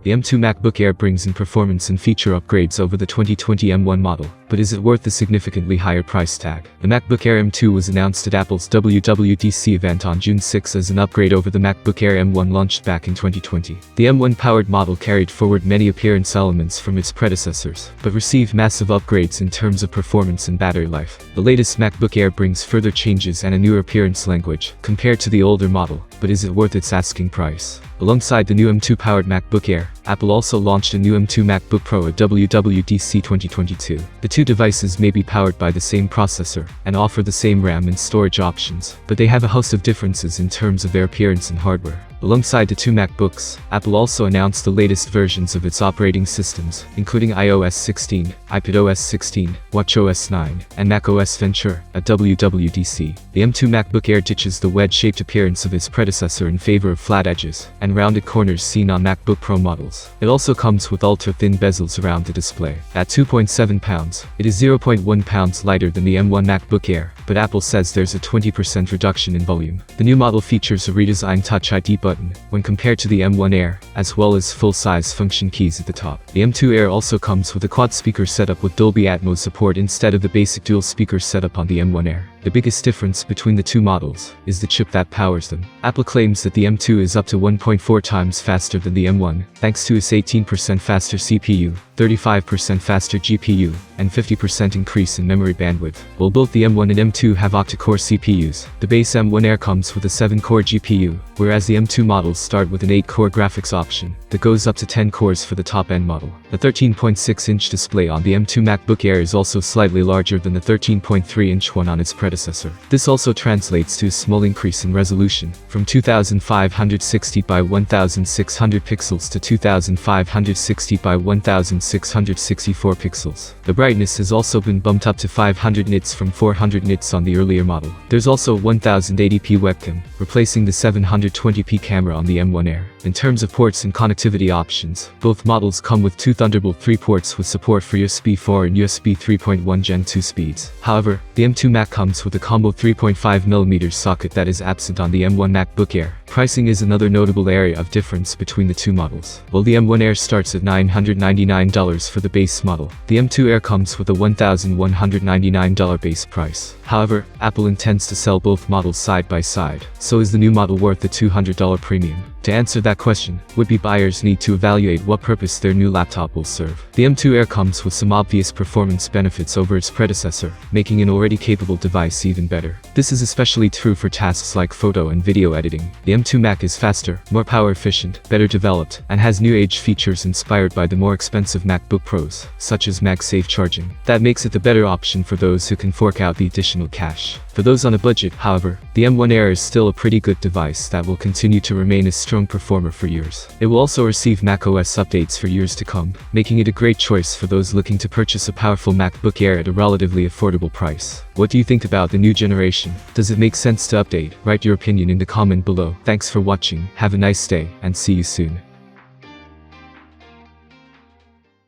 The M2 MacBook Air brings in performance and feature upgrades over the 2020 M1 model, but is it worth the significantly higher price tag? The MacBook Air M2 was announced at Apple's WWDC event on June 6 as an upgrade over the MacBook Air M1 launched back in 2020. The M1-powered model carried forward many appearance elements from its predecessors, but received massive upgrades in terms of performance and battery life. The latest MacBook Air brings further changes and a newer appearance language, compared to the older model, but is it worth its asking price? Alongside the new M2-powered MacBook Air, Apple also launched a new M2 MacBook Pro at WWDC 2022. The two devices may be powered by the same processor, and offer the same RAM and storage options, but they have a host of differences in terms of their appearance and hardware. Alongside the two MacBooks, Apple also announced the latest versions of its operating systems, including iOS 16, iPadOS 16, watchOS 9, and macOS Ventura, at WWDC. The M2 MacBook Air ditches the wedge-shaped appearance of its predecessor in favor of flat edges and rounded corners seen on MacBook Pro models. It also comes with ultra-thin bezels around the display. At 2.7 pounds, it is 0.1 pounds lighter than the M1 MacBook Air, but Apple says there's a 20% reduction in volume. The new model features a redesigned Touch ID button when compared to the M1 Air, as well as full-size function keys at the top. The M2 Air also comes with a quad-speaker setup with Dolby Atmos support instead of the basic dual-speaker setup on the M1 Air. The biggest difference between the two models is the chip that powers them. Apple claims that the M2 is up to 1.4 times faster than the M1, thanks to its 18% faster CPU, 35% faster GPU, and 50% increase in memory bandwidth. While both the M1 and M2 have octa-core CPUs, the base M1 Air comes with a 7-core GPU, whereas the M2 models start with an 8-core graphics option that goes up to 10 cores for the top-end model. The 13.6-inch display on the M2 MacBook Air is also slightly larger than the 13.3-inch one on its predecessor. This also translates to a small increase in resolution, from 2560 by 1600 pixels to 2560 by 1664 pixels. The brightness has also been bumped up to 500 nits from 400 nits on the earlier model. There's also a 1080p webcam, replacing the 720p camera on the M1 Air. In terms of ports and connectivity options, both models come with two Thunderbolt 3 ports with support for USB 4 and USB 3.1 Gen 2 speeds. However, the M2 Mac comes with a combo 3.5mm socket that is absent on the M1 MacBook Air. Pricing is another notable area of difference between the two models. While the M1 Air starts at $999 for the base model, the M2 Air comes with a $1,199 base price. However, Apple intends to sell both models side by side, so is the new model worth the $200 premium? To answer that question, would-be buyers need to evaluate what purpose their new laptop will serve. The M2 Air comes with some obvious performance benefits over its predecessor, making an already capable device even better. This is especially true for tasks like photo and video editing. The M2 Mac is faster, more power efficient, better developed, and has new age features inspired by the more expensive MacBook Pros, such as MagSafe charging. That makes it the better option for those who can fork out the additional cash. For those on a budget, however, the M1 Air is still a pretty good device that will continue to remain a strong performer for years. It will also receive macOS updates for years to come, making it a great choice for those looking to purchase a powerful MacBook Air at a relatively affordable price. What do you think about the new generation? Does it make sense to update? Write your opinion in the comment below. Thanks for watching, have a nice day, and see you soon.